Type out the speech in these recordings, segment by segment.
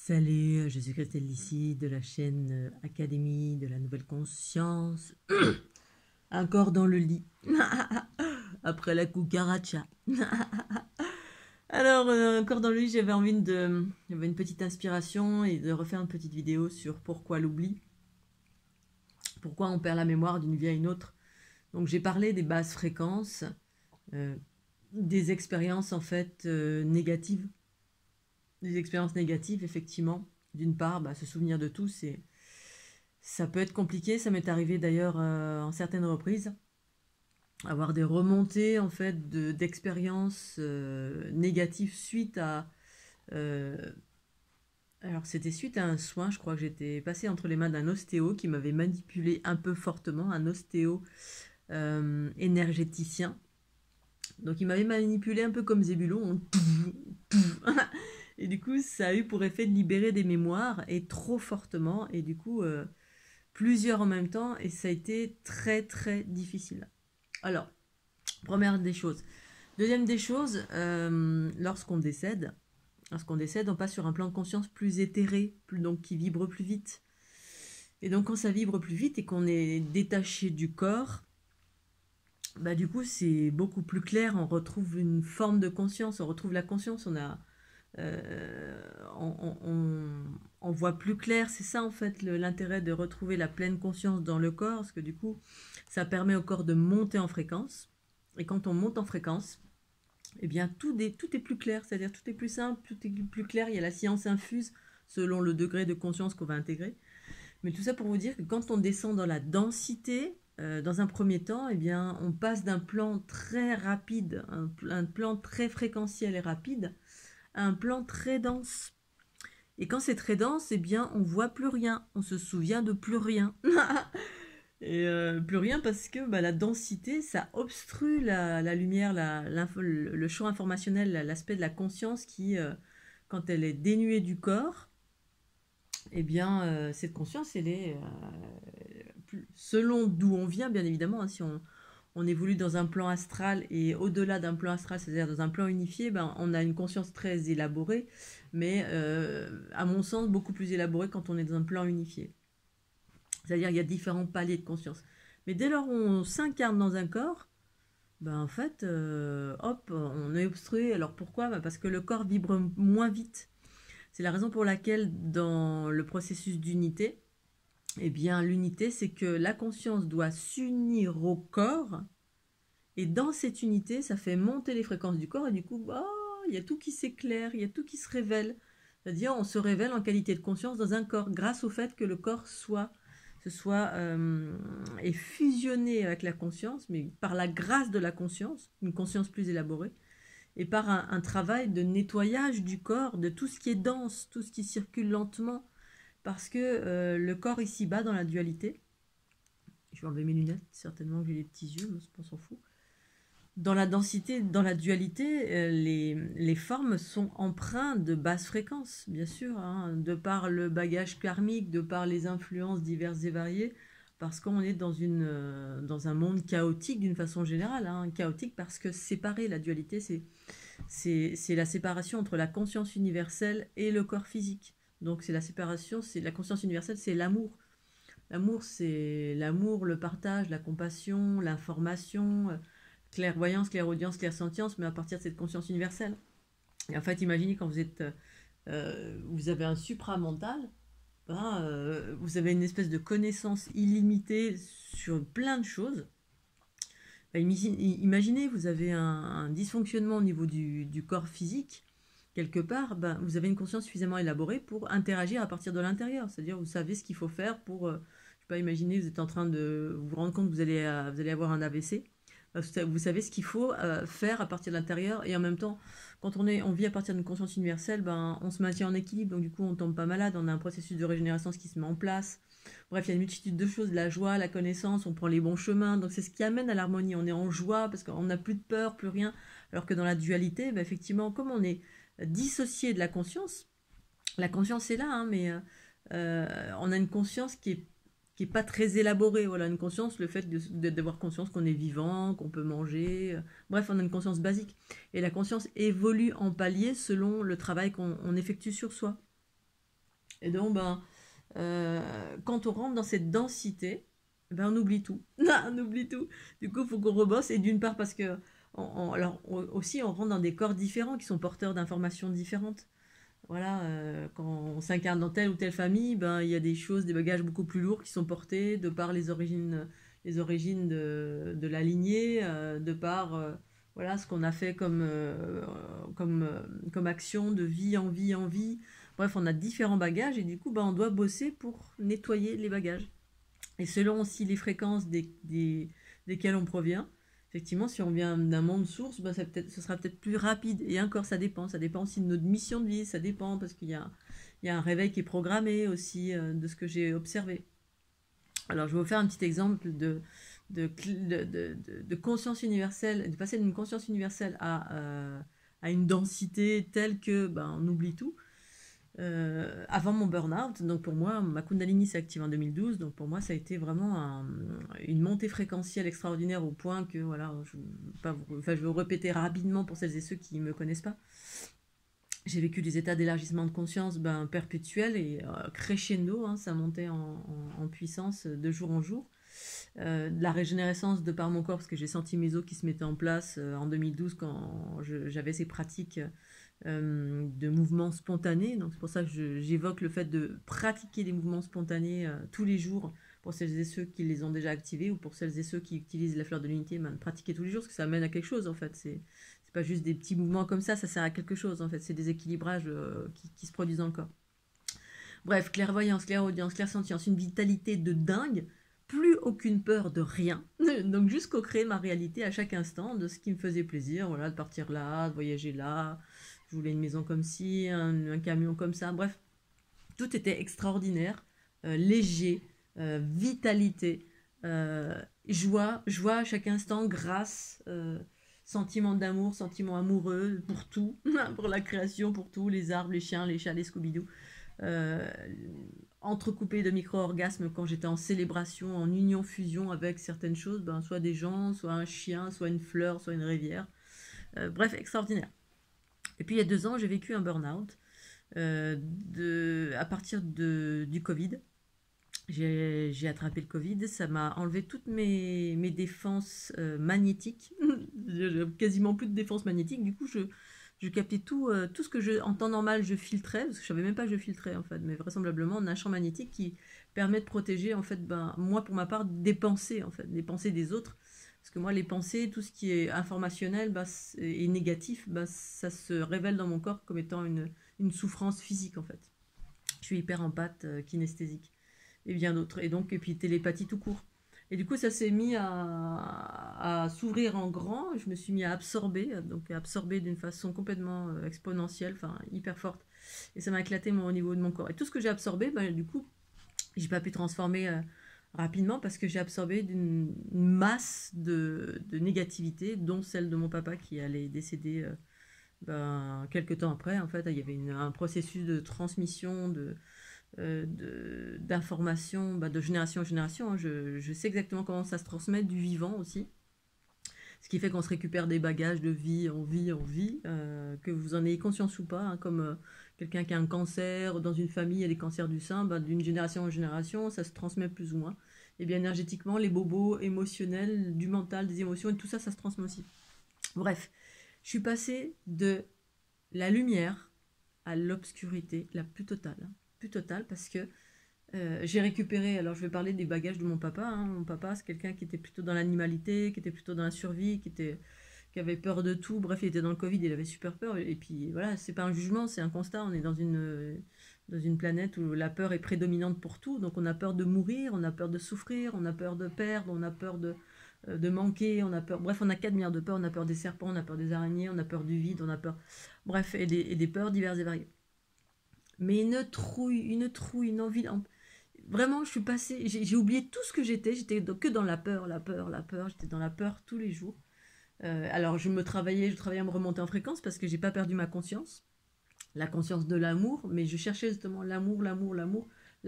Salut, je suis Christelle ici de la chaîne Académie de la Nouvelle Conscience. Un corps dans le lit. Après la cucaracha. Alors, un corps dans le lit, j'avais une petite inspiration et de refaire une petite vidéo sur pourquoi l'oubli. Pourquoi on perd la mémoire d'une vie à une autre. Donc j'ai parlé des basses fréquences, des expériences en fait négatives. Des expériences négatives, effectivement. D'une part, se souvenir de tout, ça peut être compliqué. Ça m'est arrivé d'ailleurs en certaines reprises. Avoir des remontées en fait d'expériences négatives suite à... alors c'était suite à un soin, je crois que j'étais passée entre les mains d'un ostéo qui m'avait manipulé un peu fortement, un ostéo énergéticien. Donc il m'avait manipulé un peu comme Zébulon. Et du coup, ça a eu pour effet de libérer des mémoires, et trop fortement, et du coup, plusieurs en même temps, et ça a été très très difficile. Alors, première des choses. Deuxième des choses, lorsqu'on décède, on passe sur un plan de conscience plus éthéré, donc qui vibre plus vite. Et donc quand ça vibre plus vite et qu'on est détaché du corps, du coup c'est beaucoup plus clair, on retrouve une forme de conscience, on retrouve la conscience, on voit plus clair. C'est ça en fait l'intérêt de retrouver la pleine conscience dans le corps, parce que du coup ça permet au corps de monter en fréquence, et quand on monte en fréquence, eh bien tout est plus clair, c'est-à-dire tout est plus simple, tout est plus clair, il y a la science infuse selon le degré de conscience qu'on va intégrer. Mais tout ça pour vous dire que quand on descend dans la densité, dans un premier temps, eh bien, on passe d'un plan très rapide, un plan très fréquentiel et rapide, à un plan très dense. Et quand c'est très dense, eh bien, on voit plus rien, on se souvient de plus rien. Et plus rien parce que la densité, ça obstrue la lumière, le champ informationnel, l'aspect de la conscience qui, quand elle est dénuée du corps, eh bien, cette conscience, elle est, selon d'où on vient, bien évidemment, hein, si on évolue dans un plan astral et au-delà d'un plan astral, c'est-à-dire dans un plan unifié, on a une conscience très élaborée, mais à mon sens, beaucoup plus élaborée quand on est dans un plan unifié. C'est-à-dire qu'il y a différents paliers de conscience. Mais dès lors où on s'incarne dans un corps, en fait, hop, on est obstrué. Alors pourquoi ? Parce que le corps vibre moins vite. C'est la raison pour laquelle dans le processus d'unité, eh bien, l'unité, c'est que la conscience doit s'unir au corps, et dans cette unité, ça fait monter les fréquences du corps, et du coup, il y a tout qui s'éclaire, il y a tout qui se révèle. C'est-à-dire, on se révèle en qualité de conscience dans un corps, grâce au fait que le corps est fusionné avec la conscience, mais par la grâce de la conscience, une conscience plus élaborée, et par un travail de nettoyage du corps, de tout ce qui est dense, tout ce qui circule lentement, parce que le corps ici-bas, dans la dualité, je vais enlever mes lunettes, certainement que j'ai des petits yeux, mais on s'en fout. Dans la densité, dans la dualité, les formes sont empreintes de basse fréquence, bien sûr, hein, de par le bagage karmique, de par les influences diverses et variées, parce qu'on est dans un monde chaotique d'une façon générale, hein, chaotique parce que séparer la dualité, c'est la séparation entre la conscience universelle et le corps physique. Donc c'est la séparation, c'est la conscience universelle, c'est l'amour. L'amour, c'est l'amour, le partage, la compassion, l'information, clairvoyance, clairaudience, clairsentience, mais à partir de cette conscience universelle. Et en fait, imaginez quand vous avez un supramental, vous avez une espèce de connaissance illimitée sur plein de choses. Imaginez, vous avez un dysfonctionnement au niveau du corps physique, quelque part, vous avez une conscience suffisamment élaborée pour interagir à partir de l'intérieur. C'est-à-dire, vous savez ce qu'il faut faire pour, je sais pas, imaginer, vous êtes en train de vous rendre compte que vous allez avoir un AVC. Vous savez ce qu'il faut faire à partir de l'intérieur, et en même temps, quand on vit à partir d'une conscience universelle, on se maintient en équilibre, donc du coup on tombe pas malade, on a un processus de régénération qui se met en place. Bref, il y a une multitude de choses, la joie, la connaissance, on prend les bons chemins, donc c'est ce qui amène à l'harmonie, on est en joie parce qu'on n'a plus de peur, plus rien, alors que dans la dualité, effectivement, comme on est dissocié de la conscience est là, hein, mais on a une conscience qui est pas très élaborée. Voilà, une conscience, le fait d'avoir conscience qu'on est vivant, qu'on peut manger. Bref, on a une conscience basique. Et la conscience évolue en paliers selon le travail qu'on effectue sur soi. Et donc, quand on rentre dans cette densité, on oublie tout. On oublie tout. Du coup, il faut qu'on rebosse. Et d'une part, parce que aussi, on rentre dans des corps différents qui sont porteurs d'informations différentes. Voilà, quand on s'incarne dans telle ou telle famille, il y a des choses, des bagages beaucoup plus lourds qui sont portés de par les origines de la lignée, de par voilà, ce qu'on a fait comme action de vie en vie en vie. Bref, on a différents bagages et du coup, on doit bosser pour nettoyer les bagages. Et selon aussi les fréquences desquelles on provient, effectivement, si on vient d'un monde source, ce sera peut-être plus rapide. Et encore, ça dépend. Ça dépend aussi de notre mission de vie. Ça dépend parce qu'il y a un réveil qui est programmé aussi de ce que j'ai observé. Alors, je vais vous faire un petit exemple de conscience universelle, de passer d'une conscience universelle à une densité telle que on oublie tout. Avant mon burn-out, donc pour moi, ma Kundalini s'est activée en 2012, donc pour moi, ça a été vraiment une montée fréquentielle extraordinaire au point que, voilà, je vais vous répéter rapidement pour celles et ceux qui ne me connaissent pas. J'ai vécu des états d'élargissement de conscience perpétuels et crescendo, hein, ça montait en puissance de jour en jour. De la régénérescence de par mon corps, parce que j'ai senti mes os qui se mettaient en place en 2012 quand j'avais ces pratiques de mouvements spontanés. Donc c'est pour ça que j'évoque le fait de pratiquer des mouvements spontanés tous les jours pour celles et ceux qui les ont déjà activés ou pour celles et ceux qui utilisent la fleur de l'unité, pratiquer tous les jours parce que ça amène à quelque chose en fait. C'est pas juste des petits mouvements comme ça sert à quelque chose en fait. C'est des équilibrages qui se produisent dans le corps. Bref, clairvoyance, clairaudience, clairsentience, une vitalité de dingue, plus aucune peur de rien. Donc jusqu'au créer ma réalité à chaque instant de ce qui me faisait plaisir, voilà, de partir là, de voyager là. Je voulais une maison comme ci, un camion comme ça, bref. Tout était extraordinaire, léger, vitalité, joie à chaque instant, grâce, sentiment d'amour, sentiment amoureux pour tout, pour la création, pour tout, les arbres, les chiens, les chats, les Scooby-Doo. Entrecoupé de micro-orgasmes quand j'étais en célébration, en union-fusion avec certaines choses, soit des gens, soit un chien, soit une fleur, soit une rivière. Bref, extraordinaire. Et puis il y a 2 ans, j'ai vécu un burn-out à partir du Covid. J'ai attrapé le Covid, ça m'a enlevé toutes mes défenses magnétiques. J'ai quasiment plus de défenses magnétiques. Du coup, je captais tout ce que en temps normal je filtrais, parce que je savais même pas que je filtrais en fait, mais vraisemblablement on a un champ magnétique qui permet de protéger en fait, moi pour ma part, des pensées en fait, des pensées des autres. Parce que moi, les pensées, tout ce qui est informationnel et négatif, ça se révèle dans mon corps comme étant une souffrance physique, en fait. Je suis hyper empathe, kinesthésique, et bien d'autres. Et puis télépathie tout court. Et du coup, ça s'est mis à s'ouvrir en grand. Je me suis mis à absorber, donc à absorber d'une façon complètement exponentielle, enfin hyper forte. Et ça m'a éclaté au niveau de mon corps. Et tout ce que j'ai absorbé, du coup, j'ai pas pu transformer rapidement parce que j'ai absorbé une masse de négativité, dont celle de mon papa qui allait décéder quelques temps après. En fait, il y avait un processus de transmission d'informations de génération en génération. Hein. Je sais exactement comment ça se transmet du vivant aussi. Ce qui fait qu'on se récupère des bagages de vie en vie en vie, que vous en ayez conscience ou pas, hein, comme quelqu'un qui a un cancer, dans une famille, il y a des cancers du sein, d'une génération en génération, ça se transmet plus ou moins. Et bien énergétiquement, les bobos émotionnels, du mental, des émotions, et tout ça, ça se transmet aussi. Bref, je suis passée de la lumière à l'obscurité la plus totale, parce que j'ai récupéré, alors je vais parler des bagages de mon papa. Hein. Mon papa, c'est quelqu'un qui était plutôt dans l'animalité, qui était plutôt dans la survie, qui avait peur de tout. Bref, il était dans le Covid, il avait super peur. Et puis voilà, c'est pas un jugement, c'est un constat. On est dans une planète où la peur est prédominante pour tout. Donc on a peur de mourir, on a peur de souffrir, on a peur de perdre, on a peur de manquer, on a peur. Bref, on a 4 milliards de peurs. On a peur des serpents, on a peur des araignées, on a peur du vide, on a peur. Bref, et des peurs diverses et variées. Mais une trouille, une envie. Vraiment, je suis passée, j'ai oublié tout ce que j'étais que dans la peur, j'étais dans la peur tous les jours. Alors je travaillais à me remonter en fréquence parce que j'ai pas perdu ma conscience, la conscience de l'amour, mais je cherchais justement l'amour, la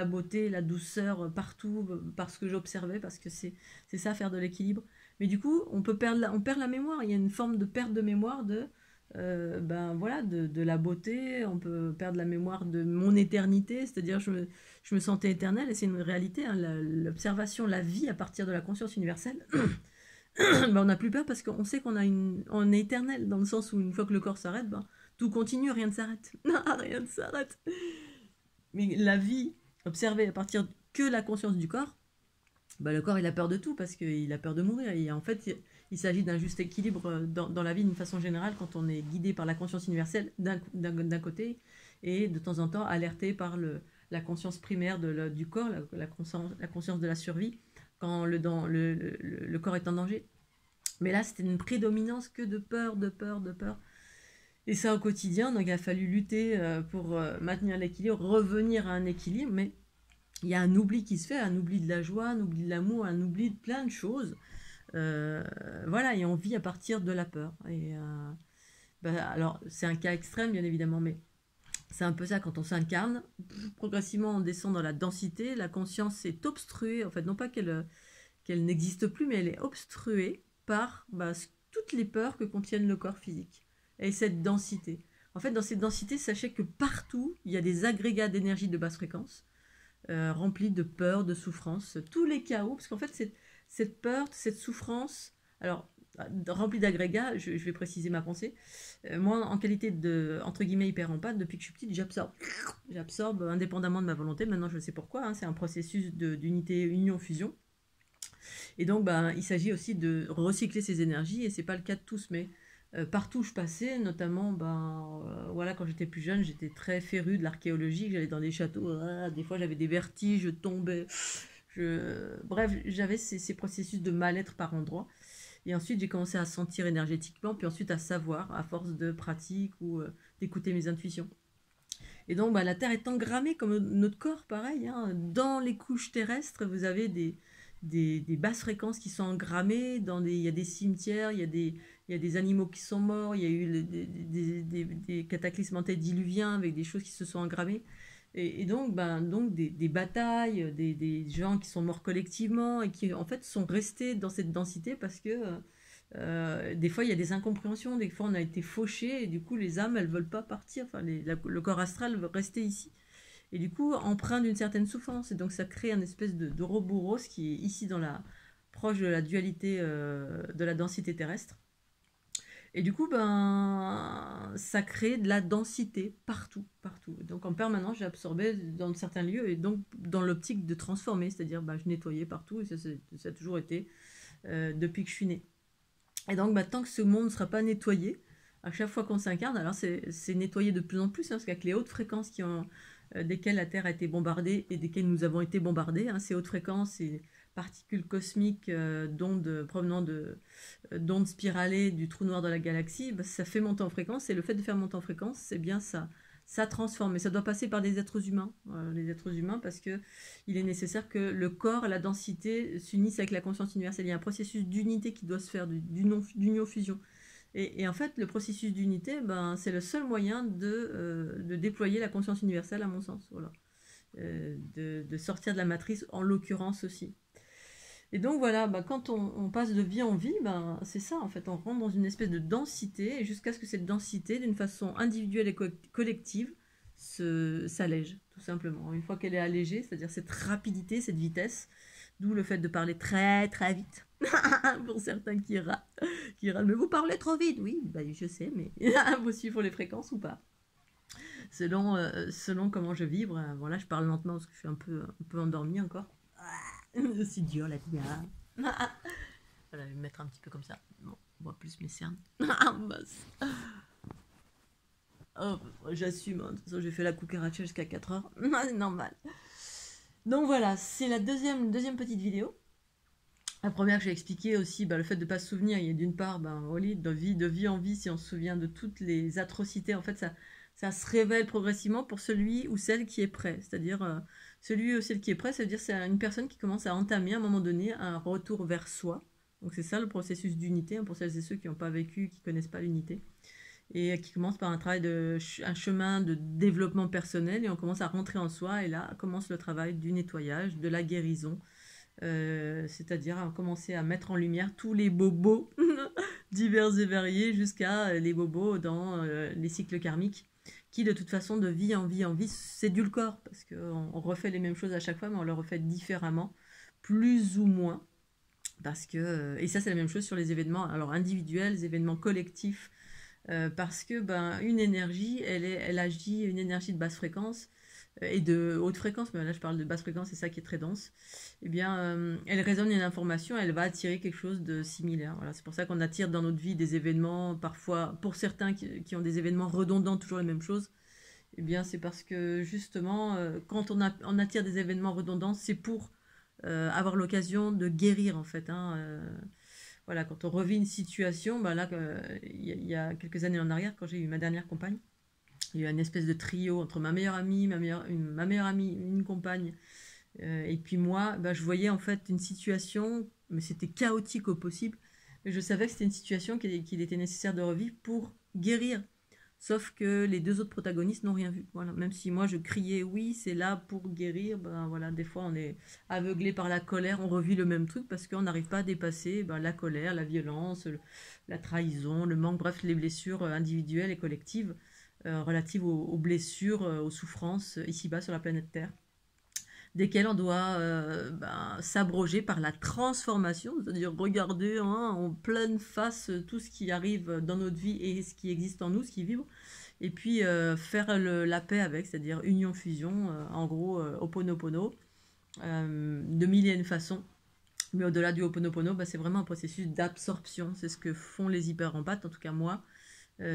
beauté, la douceur partout, parce que j'observais, parce que c'est ça faire de l'équilibre. Mais du coup, on perd la mémoire, il y a une forme de perte de mémoire ben voilà, de la beauté, on peut perdre la mémoire de mon éternité, c'est-à-dire je me sentais éternelle, et c'est une réalité, hein, l'observation, la vie à partir de la conscience universelle, ben on n'a plus peur parce qu'on sait on est éternel, dans le sens où une fois que le corps s'arrête, ben, tout continue, rien ne s'arrête. Rien ne s'arrête. Mais la vie observée à partir que la conscience du corps, ben le corps il a peur de tout parce qu'il a peur de mourir. Et en fait, il s'agit d'un juste équilibre dans la vie d'une façon générale quand on est guidé par la conscience universelle d'un côté et de temps en temps alerté par la conscience primaire du corps, la conscience de la survie quand le corps est en danger. Mais là, c'était une prédominance que de peur, de peur, de peur. Et ça au quotidien, donc il a fallu lutter pour maintenir l'équilibre, revenir à un équilibre, mais il y a un oubli qui se fait, un oubli de la joie, un oubli de l'amour, un oubli de plein de choses. Voilà, et on vit à partir de la peur. Et alors, c'est un cas extrême, bien évidemment, mais c'est un peu ça, quand on s'incarne, progressivement on descend dans la densité, la conscience est obstruée, en fait, non pas qu'elle n'existe plus, mais elle est obstruée par toutes les peurs que contiennent le corps physique. Et cette densité. En fait, dans cette densité, sachez que partout, il y a des agrégats d'énergie de basse fréquence, remplis de peur, de souffrance, tous les chaos, parce qu'en fait, cette peur, cette souffrance, alors, remplie d'agrégats, je vais préciser ma pensée, moi, en qualité de, entre guillemets, hyper-empathe, depuis que je suis petite, j'absorbe indépendamment de ma volonté, maintenant je sais pourquoi, hein, c'est un processus d'unité, union-fusion, et donc il s'agit aussi de recycler ces énergies, et c'est pas le cas de tous, mais partout où je passais, notamment voilà, quand j'étais plus jeune, j'étais très férue de l'archéologie, j'allais dans des châteaux, des fois j'avais des vertiges, je tombais, bref, j'avais ces processus de mal-être par endroits. Et ensuite, j'ai commencé à sentir énergétiquement, puis ensuite à savoir, à force de pratique ou d'écouter mes intuitions. Et donc, la Terre est engrammée comme notre corps, pareil. Hein. Dans les couches terrestres, vous avez des basses fréquences qui sont engrammées. Il y a des cimetières, il y a des animaux qui sont morts, il y a eu des cataclysmes antédiluviens avec des choses qui se sont engrammées. Et donc, des batailles, des gens qui sont morts collectivement et qui, en fait, sont restés dans cette densité parce que des fois, il y a des incompréhensions, des fois, on a été fauchés et du coup, les âmes, elles veulent pas partir. Enfin, le corps astral veut rester ici. Et du coup, empreint d'une certaine souffrance. Et donc, ça crée une espèce de Ouroboros qui est ici proche de la dualité de la densité terrestre. Et du coup, ça crée de la densité partout, partout. Donc en permanence, j'ai absorbé dans certains lieux et donc dans l'optique de transformer, c'est-à-dire je nettoyais partout et ça a toujours été depuis que je suis née. Et donc tant que ce monde ne sera pas nettoyé, à chaque fois qu'on s'incarne, alors c'est nettoyé de plus en plus, hein, parce qu'avec les hautes fréquences desquelles la Terre a été bombardée et desquelles nous avons été bombardés, hein, ces hautes fréquences, ces particules cosmiques d'ondes provenant d'ondes spiralées du trou noir de la galaxie, ça fait monter en fréquence, et le fait de faire monter en fréquence, c'est bien ça transforme, et ça doit passer par des êtres humains, les êtres humains, parce que il est nécessaire que le corps et la densité s'unissent avec la conscience universelle. Il y a un processus d'unité qui doit se faire, d'union-fusion. Et en fait, le processus d'unité, c'est le seul moyen de déployer la conscience universelle, à mon sens. Voilà. De sortir de la matrice, en l'occurrence aussi. Et donc voilà, quand on passe de vie en vie, c'est ça en fait, on rentre dans une espèce de densité, et jusqu'à ce que cette densité, d'une façon individuelle et collective, s'allège, tout simplement. Une fois qu'elle est allégée, c'est-à-dire cette rapidité, cette vitesse, d'où le fait de parler très très vite, pour certains qui râlent, mais vous parlez trop vite, oui, je sais, mais vous suivez les fréquences ou pas selon comment je vibre. Voilà, je parle lentement parce que je suis un peu endormie encore. C'est dur la vie. Voilà, je vais me mettre un petit peu comme ça. Bon, on voit plus mes cernes. Oh, j'assume, hein. De toute façon, j'ai fait la cucaracha jusqu'à 4h. C'est normal. Donc voilà, c'est la deuxième petite vidéo. La première que j'ai expliqué aussi, le fait de ne pas se souvenir, il y a d'une part, de vie en vie, si on se souvient de toutes les atrocités, en fait, ça se révèle progressivement pour celui ou celle qui est prêt. C'est-à-dire, celui ou celle qui est prêt, ça veut dire c'est une personne qui commence à entamer à un moment donné un retour vers soi. Donc c'est ça le processus d'unité, hein, pour celles et ceux qui n'ont pas vécu, qui ne connaissent pas l'unité. Et qui commence par un chemin de développement personnel, et on commence à rentrer en soi, et là commence le travail du nettoyage, de la guérison, c'est-à-dire à commencer à mettre en lumière tous les bobos divers et variés, jusqu'à les bobos dans les cycles karmiques, qui de toute façon, de vie en vie en vie, s'édulcorent, parce qu'on refait les mêmes choses à chaque fois, mais on le refait différemment, plus ou moins. Parce que, et ça c'est la même chose sur les événements alors individuels, les événements collectifs, parce que une énergie, elle agit, une énergie de basse fréquence et de haute fréquence, mais là je parle de basse fréquence, c'est ça qui est très dense, eh bien elle résonne une information, elle va attirer quelque chose de similaire. Voilà, c'est pour ça qu'on attire dans notre vie des événements, parfois pour certains qui ont des événements redondants, toujours la même chose. Eh bien c'est parce que justement, quand on attire des événements redondants, c'est pour avoir l'occasion de guérir en fait. Voilà, quand on revit une situation, là, il y a quelques années en arrière, quand j'ai eu ma dernière compagne, il y a eu une espèce de trio entre ma meilleure amie, ma meilleure amie, une compagne, et puis moi, je voyais en fait une situation, mais c'était chaotique au possible, mais je savais que c'était une situation qu'il était nécessaire de revivre pour guérir. Sauf que les deux autres protagonistes n'ont rien vu. Voilà. Même si moi je criais oui, c'est là pour guérir, voilà, des fois on est aveuglé par la colère, on revit le même truc parce qu'on n'arrive pas à dépasser la colère, la violence, la trahison, le manque, bref, les blessures individuelles et collectives relatives aux blessures, aux souffrances ici-bas sur la planète Terre, desquelles on doit s'abroger par la transformation, c'est-à-dire regarder en pleine face tout ce qui arrive dans notre vie et ce qui existe en nous, ce qui vibre, et puis faire la paix avec, c'est-à-dire union-fusion, en gros Ho'oponopono, de mille et une façons. Mais au-delà du Ho'oponopono, c'est vraiment un processus d'absorption, c'est ce que font les hyper-empathes, en tout cas moi.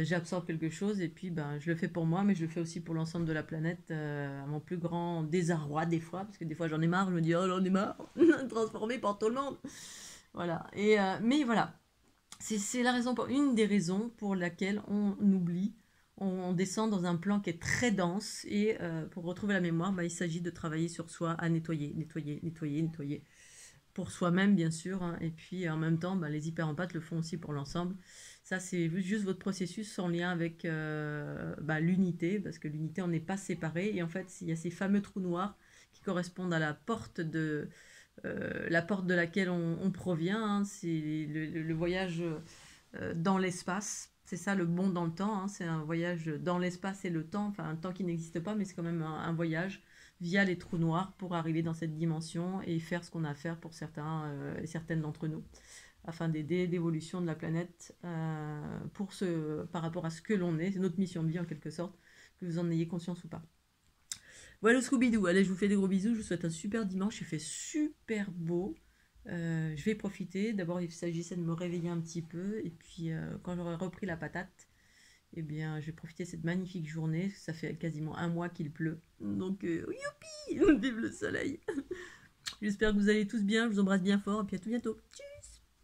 J'absorbe quelque chose et puis je le fais pour moi, mais je le fais aussi pour l'ensemble de la planète, à mon plus grand désarroi des fois, parce que des fois j'en ai marre, je me dis oh j'en ai marre, transformé par tout le monde. Voilà. Et, mais voilà, c'est la raison une des raisons pour laquelle on oublie, on descend dans un plan qui est très dense et pour retrouver la mémoire, il s'agit de travailler sur soi, à nettoyer pour soi-même bien sûr, et puis en même temps les hyper-empathes le font aussi pour l'ensemble. Ça c'est juste votre processus en lien avec l'unité, parce que l'unité on n'est pas séparés, et en fait il y a ces fameux trous noirs qui correspondent à la porte de laquelle on provient, c'est le voyage dans l'espace, c'est ça le bond dans le temps, c'est un voyage dans l'espace et le temps, enfin un temps qui n'existe pas, mais c'est quand même un voyage via les trous noirs pour arriver dans cette dimension et faire ce qu'on a à faire pour certains et certaines d'entre nous, afin d'aider l'évolution de la planète par rapport à ce que l'on est. C'est notre mission de vie en quelque sorte, que vous en ayez conscience ou pas. Voilà Scooby-Doo, allez je vous fais des gros bisous, je vous souhaite un super dimanche, il fait super beau. Je vais profiter, d'abord il s'agissait de me réveiller un petit peu, et puis quand j'aurai repris la patate, eh bien, je vais profiter de cette magnifique journée. Ça fait quasiment un mois qu'il pleut. Donc, youpi, vive le soleil. J'espère que vous allez tous bien. Je vous embrasse bien fort. Et puis à tout bientôt. Tchuss.